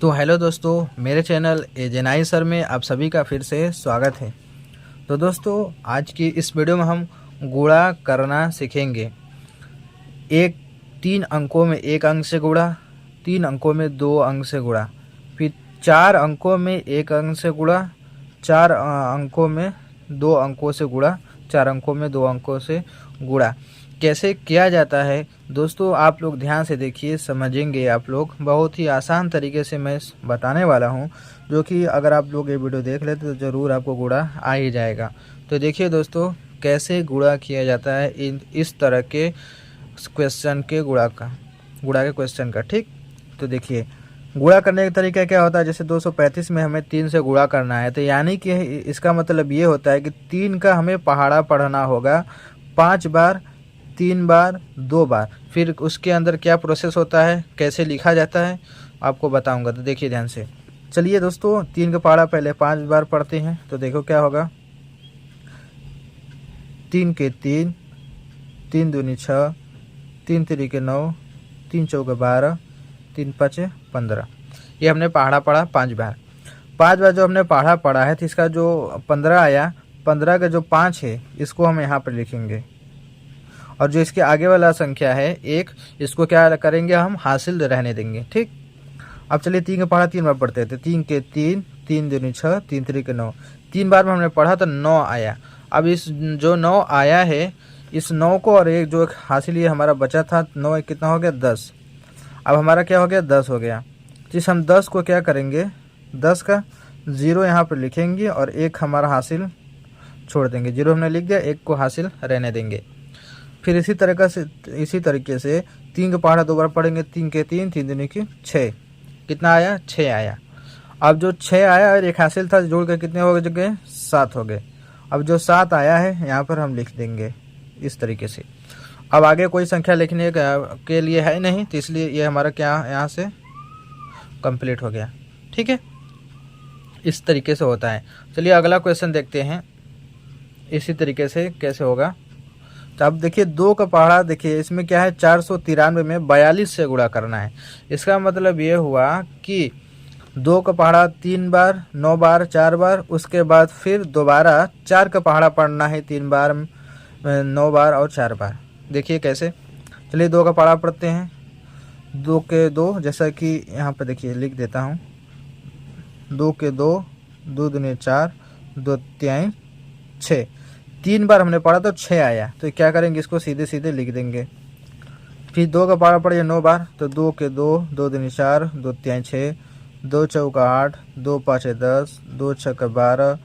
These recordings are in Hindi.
तो हेलो दोस्तों, मेरे चैनल एजेनाई सर में आप सभी का फिर से स्वागत है। तो दोस्तों, आज की इस वीडियो में हम गुणा करना सीखेंगे। एक 3 अंकों में 1 अंक से गुणा, 3 अंकों में 2 अंक से गुणा, फिर 4 अंकों में 1 अंक से गुणा, 4 अंकों में 2 अंकों से गुणा, 4 अंकों में 2 अंकों से गुणा कैसे किया जाता है दोस्तों, आप लोग ध्यान से देखिए, समझेंगे आप लोग। बहुत ही आसान तरीके से मैं बताने वाला हूं, जो कि अगर आप लोग ये वीडियो देख लेते तो ज़रूर आपको गुणा आ ही जाएगा। तो देखिए दोस्तों, कैसे गुणा किया जाता है इस तरह के क्वेश्चन के गुणा के क्वेश्चन का। ठीक, तो देखिए गुणा करने का तरीका क्या होता है। जैसे 235 में हमें 3 से गुणा करना है, तो यानी कि इसका मतलब ये होता है कि 3 का हमें पहाड़ा पढ़ना होगा 5 बार, 3 बार, 2 बार। फिर उसके अंदर क्या प्रोसेस होता है, कैसे लिखा जाता है, आपको बताऊंगा। तो देखिए ध्यान से। चलिए दोस्तों, 3 का पहाड़ा पहले 5 बार पढ़ते हैं। तो देखो क्या होगा। 3 के 3, 3 दूनी 6, 3 तिरिके 9, 3 चौके 12, 3 पचे 15। ये हमने पहाड़ा पढ़ा 5 बार। 5 बार जो हमने पहाड़ा पढ़ा है, तो इसका जो 15 आया, 15 का जो 5 है, इसको हम यहाँ पर लिखेंगे। और जो इसके आगे वाला संख्या है 1, इसको क्या करेंगे, हम हासिल रहने देंगे। ठीक, अब चलिए 3 का पढ़ा 3 बार पढ़ते थे। 3 के 3, 3 दूनी 6, 3 तिरिके 9। 3 बार में हमने पढ़ा तो 9 आया। अब इस जो 9 आया है, इस 9 को और एक जो हासिल ये हमारा बचा था 9, कितना हो गया 10। अब हमारा क्या हो गया 10 हो गया। जिस हम 10 को क्या करेंगे, 10 का 0 यहाँ पर लिखेंगे और 1 हमारा हासिल छोड़ देंगे। 0 हमने लिख दिया, 1 को हासिल रहने देंगे। फिर इसी तरीके से 3 का पहाड़ा 2 बार पढ़ेंगे। 3 के 3, 3 दूनी की 6, कितना आया 6 आया। अब जो 6 आया और 1 हासिल था, जोड़ के कितने हो गए 7 हो गए। अब जो 7 आया है यहाँ पर हम लिख देंगे इस तरीके से। अब आगे कोई संख्या लिखने के लिए है नहीं, तो इसलिए ये हमारा क्या यहाँ से कंप्लीट हो गया। ठीक है, इस तरीके से होता है। चलिए अगला क्वेश्चन देखते हैं इसी तरीके से कैसे होगा। तो अब देखिए 2 का पहाड़ा, देखिए इसमें क्या है 493 में 42 से गुणा करना है। इसका मतलब ये हुआ कि 2 का पहाड़ा 3 बार, 9 बार, 4 बार, उसके बाद फिर दोबारा 4 का पहाड़ा पढ़ना है 3 बार, 9 बार और 4 बार। देखिए कैसे। चलिए 2 का पहाड़ा पढ़ते हैं। 2 के 2, जैसा कि यहाँ पर देखिए लिख देता हूँ। 2 के 2, 2 दूनी 4, 2 तिहाई 6। 3 बार हमने पढ़ा तो 6 आया, तो क्या करेंगे, इसको सीधे सीधे लिख देंगे। फिर 2 का पहाड़ा पढ़िए 9 बार, तो 2 के 2, 2 दूनी 4, 2 तिहाई 6, 2 चौका 8, 2 पाँचे 10, 2 छक्का 12,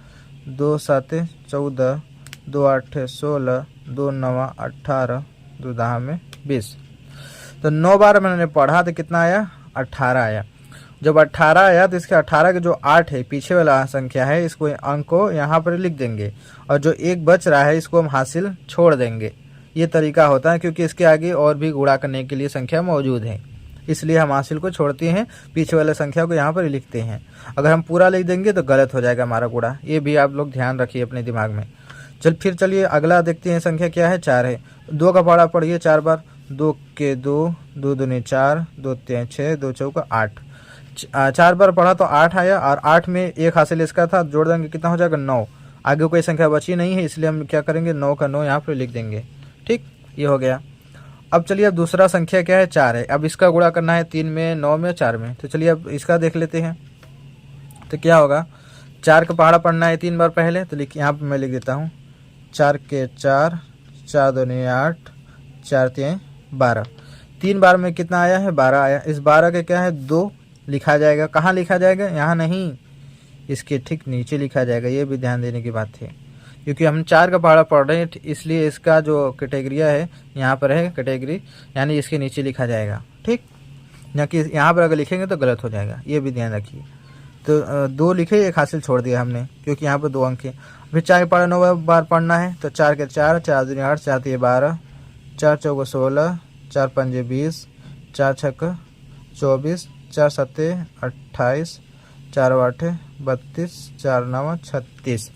2 साते 14, 2 आठे 16, 2 नवा 18, 2 दहा में 20। तो 9 बार मैंने पढ़ा तो कितना आया 18 आया। जब 18 आया तो इसके 18 के जो 8 है, पीछे वाला संख्या है, इसको अंक को यहाँ पर लिख देंगे और जो 1 बच रहा है इसको हम हासिल छोड़ देंगे। ये तरीका होता है, क्योंकि इसके आगे और भी गुणा करने के लिए संख्या मौजूद है, इसलिए हम हासिल को छोड़ते हैं, पीछे वाले संख्या को यहाँ पर लिखते हैं। अगर हम पूरा लिख देंगे तो गलत हो जाएगा हमारा गुणा। ये भी आप लोग ध्यान रखिए अपने दिमाग में। चलिए अगला देखते हैं। संख्या क्या है 4 है। 2 का पहाड़ा पढ़िए 4 बार। 2 के 2, 2 दूनी 4, 2 तिहाई 6, 2 चौका 8। 4 बार पढ़ा तो 8 आया और 8 में 1 हासिल इसका था, जोड़ देंगे कितना हो जाएगा 9। आगे कोई संख्या बची नहीं है, इसलिए हम क्या करेंगे 9 का 9 यहाँ पे लिख देंगे। ठीक, ये हो गया। अब चलिए अब दूसरा संख्या क्या है 4 है। अब इसका गुणा करना है 3 में, 9 में, 4 में। तो चलिए अब इसका देख लेते हैं। तो क्या होगा, 4 का पहाड़ा पढ़ना है 3 बार पहले, तो यहाँ पर मैं लिख देता हूँ। 4 के 4, 4 दूनी 8, 4 तिहाई 12। 3 बार में कितना आया है 12 आया। इस 12 के क्या है 2 लिखा जाएगा। कहाँ लिखा जाएगा, यहाँ नहीं, इसके ठीक नीचे लिखा जाएगा। ये भी ध्यान देने की बात है, क्योंकि हम 4 का पहाड़ा पढ़ रहे हैं, इसलिए इसका जो कैटेगरिया है यहाँ पर है कैटेगरी, यानी इसके नीचे लिखा जाएगा। ठीक, ना कि यहाँ पर अगर लिखेंगे तो गलत हो जाएगा, ये भी ध्यान रखिए। तो 2 लिखे, 1 हासिल छोड़ दिया हमने, क्योंकि यहाँ पर 2 अंक है। फिर 4 का पहाड़ा 9 बार पढ़ना है, तो 4 के 4, 4 दूनी 8, 4 तिहाई 12, 4 चौका 16, 4 पंजे 20, 4 छक्का 24, 4 सत्ते 28, 4 आठे 32, 4 नवा 36।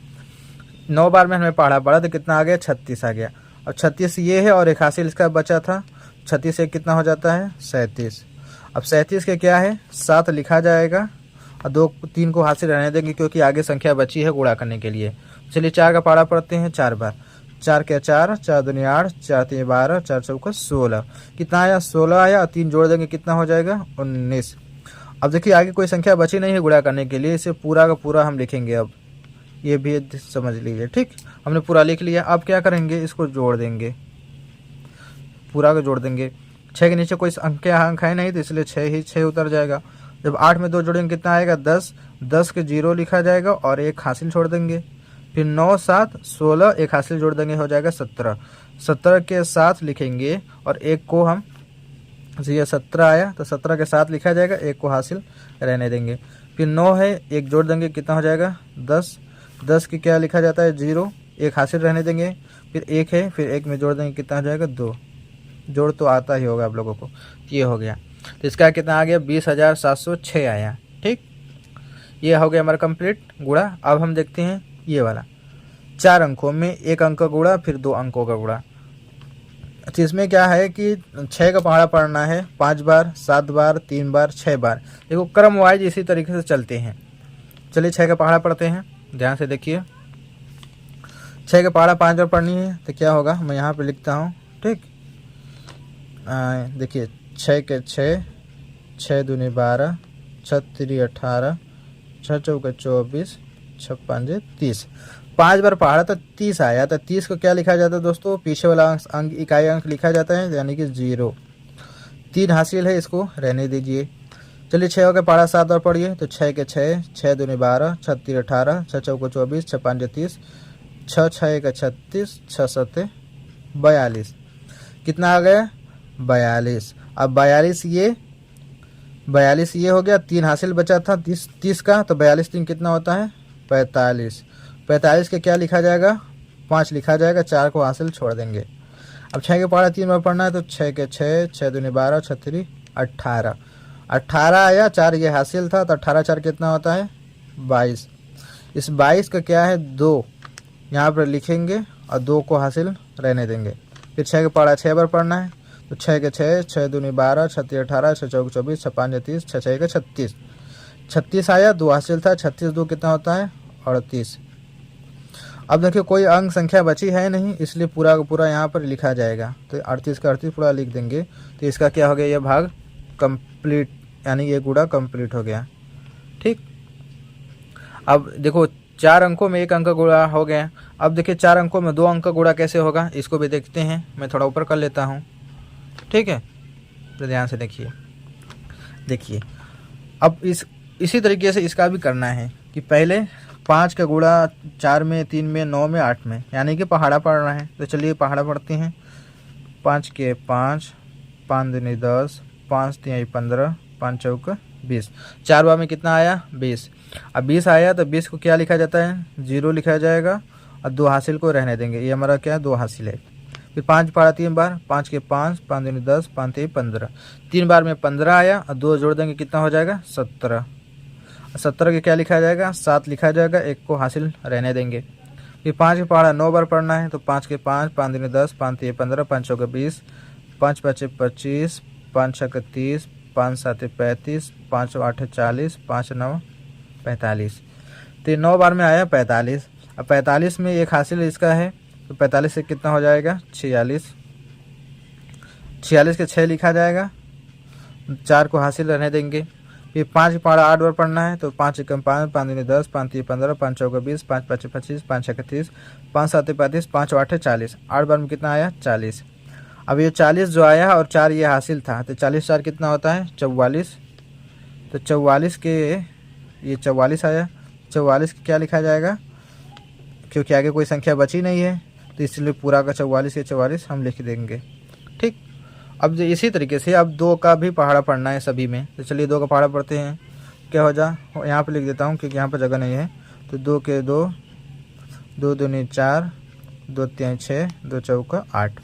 9 बार में हमें पढ़ा तो कितना आ गया 36 आ गया। अब 36 ये है और 1 हासिल इसका बचा था, 36 से कितना हो जाता है 37। अब 37 के क्या है 7 लिखा जाएगा और 2 3 को हासिल रहने देंगे क्योंकि आगे संख्या बची है गुणा करने के लिए। चलिए 4 का पहाड़ा पढ़ते हैं 4 बार। 4 के 4, 4 दूनी 8, 4 3 12, 4 चौका 16। कितना आया 16 आया और 3 जोड़ देंगे कितना हो जाएगा 19। अब देखिए आगे कोई संख्या बची नहीं है गुणा करने के लिए, इसे पूरा का पूरा हम लिखेंगे। अब ये भी समझ लीजिए, ठीक। हमने पूरा लिख लिया। अब क्या करेंगे इसको जोड़ देंगे, पूरा को जोड़ देंगे। 6 के नीचे कोई अंक है नहीं तो इसलिए 6 उतर जाएगा। जब 8 में 2 जोड़ेंगे कितना आएगा 10। 10 के 0 लिखा जाएगा और 1 हासिल छोड़ देंगे। फिर 9 7 16 1 हासिल जोड़ देंगे हो जाएगा 17। 17 के 7 लिखेंगे और 1 को हम, ये 17 आया तो 17 के 7 लिखा जाएगा, 1 को हासिल रहने देंगे। फिर 9 है 1 जोड़ देंगे कितना हो जाएगा 10। 10 की क्या लिखा जाता है 0, 1 हासिल रहने देंगे। फिर 1 है, फिर 1 में जोड़ देंगे कितना हो जाएगा 2। जोड़ तो आता ही होगा आप लोगों को, ये हो गया। तो इसका कितना आ गया 20,706 आया, ठीक। ये हो गया हमारा कंप्लीट गुणा। अब हम देखते हैं ये वाला 4 अंकों में 1 अंक का गुणा फिर 2 अंकों का गुणा। तो इसमें क्या है कि 6 का पहाड़ा पढ़ना है 5 बार, 7 बार, 3 बार, 6 बार। देखो क्रम वाइज इसी तरीके से चलते हैं। चलिए 6 का पहाड़ा पढ़ते हैं, ध्यान से देखिए। 6 का पहाड़ा 5 बार पढ़नी है तो क्या होगा, मैं यहाँ पे लिखता हूँ, ठीक। देखिए 6 के 6, 6 दूनी 12, 6 3 18, 6 चौका 24, 6 5 30। 5 बार पहाड़ा तो 30 आया। तो 30 को क्या लिखा जाता है दोस्तों, पीछे वाला अंक इकाई अंक लिखा जाता है यानी कि 0। 3 हासिल है, इसको रहने दीजिए। चलिए 6 का पहाड़ा 7 बार पढ़िए। तो 6 के 6, 6 दूनी 12, 6 3 18, 6 चौका 24, 6 5 30, 6 6 1 36, 6 7 42। कितना आ गया 42। अब 42 ये हो गया। 3 हासिल बचा था 30 का, तो 42 3 कितना होता है 45। 45 के क्या लिखा जाएगा 5 लिखा जाएगा, 4 को हासिल छोड़ देंगे। अब 6 के पहाड़ा 3 बार पढ़ना है। तो 6 के 6, 6 दूनी 12, 6 3 18। 18 आया, 4 ये हासिल था तो 18 4 कितना होता है 22। इस 22 का क्या है 2 यहाँ पर लिखेंगे और 2 को हासिल रहने देंगे। फिर 6 के पहाड़ा 6 बार पढ़ना है। तो 6 के 6, 6 दूनी 12, 6 3 18, 6 चौका 24, 6 5 30, 6 6 36। 36 आया, 2 हासिल था, 36 2 कितना होता है 38। अब देखिए कोई अंक संख्या बची है नहीं, इसलिए पूरा का पूरा यहाँ पर लिखा जाएगा। तो 38 का 38 पूरा लिख देंगे। तो इसका क्या हो गया, यह भाग कंप्लीट, यानी ये गुणा कंप्लीट हो गया, ठीक। अब देखो 4 अंकों में 1 अंक का गुणा हो गया। अब देखिए 4 अंकों में 2 अंक का गुणा कैसे होगा, इसको भी देखते हैं। मैं थोड़ा ऊपर कर लेता हूँ, ठीक है। तो ध्यान से देखिए अब इसी तरीके से इसका भी करना है कि पहले 5 का गुणा 4 में, 3 में, 9 में, 8 में, यानी कि पहाड़ा पढ़ना है। तो चलिए पहाड़ा पढ़ते हैं। 5 के 5, 5 दूनी 10, 5 3 15, 5 चौका 20। 4 बार में कितना आया 20। अब 20 आया तो 20 को क्या लिखा जाता है 0 लिखा जाएगा और 2 हासिल को रहने देंगे। ये हमारा क्या है 2 हासिल है। फिर 5 पढ़ा 3 बार। 5 के 5, 5 दूनी 10, 5 3 15। 3 बार में 15 आया और 2 जोड़ देंगे कितना हो जाएगा 17। 17 के क्या लिखा जाएगा 7 लिखा जाएगा, 1 को हासिल रहने देंगे। फिर 5 के पहाड़ा 9 बार पढ़ना है। तो 5 के 5, 5 दूनी 10, 5 3 15, 5 चौका 20, 5 5 25, 5 6 30, 5 7 35, 5 8 40, 5 9 45। तो 9 बार में आया 45। अब 45 में 1 हासिल इसका है, तो 45 से कितना हो जाएगा 46। 46 के 6 लिखा जाएगा, 4 को हासिल रहने देंगे। फिर 5 पहाड़ा 8 बार पढ़ना है। तो 5 1 5, 5 दूनी 10, 5 3 15, 5 चौका 20, 5 5 25, 5 6 30, 5 7 35, 5 8 40। 8 बार में कितना आया 40। अब ये 40 जो आया और 4 ये हासिल था, तो 40 4 कितना होता है 44। तो 44 के ये 44 आया। 44 क्या लिखा जाएगा, क्योंकि आगे कोई संख्या बची नहीं है तो इसलिए पूरा का 44 के 44 हम लिख देंगे, ठीक। अब जो इसी तरीके से अब 2 का भी पहाड़ा पढ़ना है सभी में। तो चलिए 2 का पहाड़ा पढ़ते हैं। क्या हो जा, यहाँ पे लिख देता हूँ क्योंकि यहाँ पर जगह नहीं है। तो 2 के 2, 2 दूनी 4, 2 3 6, 2 चौका 8।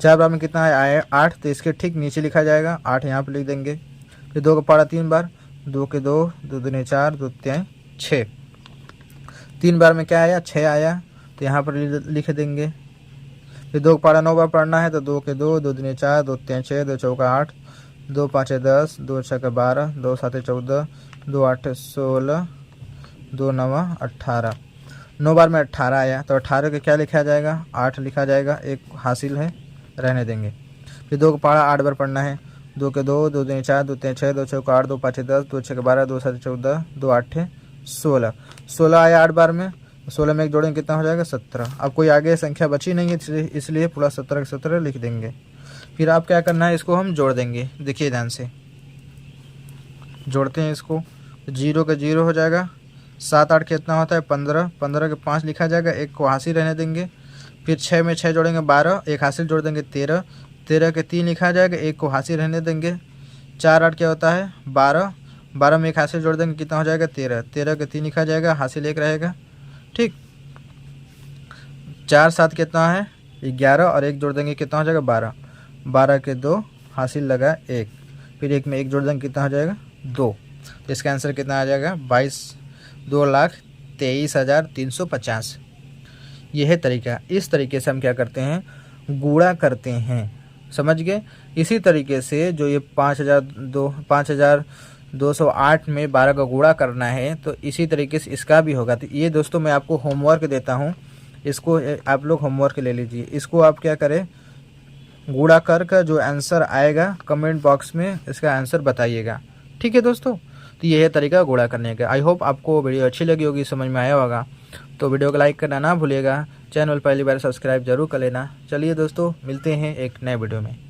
4 बार में कितना है 8। तो इसके ठीक नीचे लिखा जाएगा 8, यहाँ पे लिख देंगे। फिर 2 का पहाड़ा 3 बार। 2 के 2, 2 दूनी 4, 2 3 6। 3 बार में क्या आया 6 आया, तो यहाँ पर लिख देंगे। फिर 2 का पहाड़ा 9 बार पढ़ना है। तो 2 के 2, 2 दूनी 4, 2 3 6, 2 चौका 8, 2 5 10, 2 6 12, 2 7 14, 2 8 16, 2 9 18। 9 बार में 18 आया तो 18 के क्या लिखा जाएगा, 8 लिखा जाएगा, एक हासिल है, रहने देंगे। फिर 2 का पहाड़ा 8 बार पढ़ना है। 2 के 2, 2 दूनी 4, 2 3 6, 2 6 8, 2 5 10, 2 6 12, 2 7 14, 2 8 16। 16 आया 8 बार में, 16 में एक जोड़ेंगे कितना हो जाएगा, 17। अब कोई आगे संख्या बची नहीं है इसलिए पूरा 17 के 17 लिख देंगे। फिर आप क्या करना है, इसको हम जोड़ देंगे। देखिए ध्यान से जोड़ते हैं इसको। 0 का 0 हो जाएगा, 7 8 कितना होता है 15, 15 के 5 लिखा जाएगा, एक को हासिल रहने देंगे। फिर 6 में 6 जोड़ेंगे 12, एक हासिल जोड़ देंगे 13, 13 के 3 लिखा जाएगा, एक को हासिल रहने देंगे। 4 8 क्या होता है 12, 12 में एक हासिल जोड़ देंगे कितना हो जाएगा 13, 13 के 3 लिखा जाएगा, हासिल एक रहेगा। ठीक, 4 7 कितना है 11 और एक जोड़ देंगे कितना हो जाएगा 12, 12 के 2 हासिल लगा 1, फिर एक में एक जोड़ देंगे कितना हो जाएगा 2। तो इसका आंसर कितना आ जाएगा 2,23,350। यह है तरीका। इस तरीके से हम क्या करते हैं, गुणा करते हैं, समझ गए। इसी तरीके से जो ये 5,208 में 12 का गुणा करना है तो इसी तरीके से इसका भी होगा। तो ये दोस्तों मैं आपको होमवर्क देता हूँ, इसको आप लोग होमवर्क ले लीजिए। इसको आप क्या करें, गुणा कर जो आंसर आएगा कमेंट बॉक्स में इसका आंसर बताइएगा। ठीक है दोस्तों, तो यह है तरीका गुणा करने का। आई होप आपको वीडियो अच्छी लगी होगी, समझ में आया होगा। तो वीडियो को लाइक करना ना भूलिएगा, चैनल पहली बार सब्सक्राइब जरूर कर लेना। चलिए दोस्तों, मिलते हैं एक नए वीडियो में।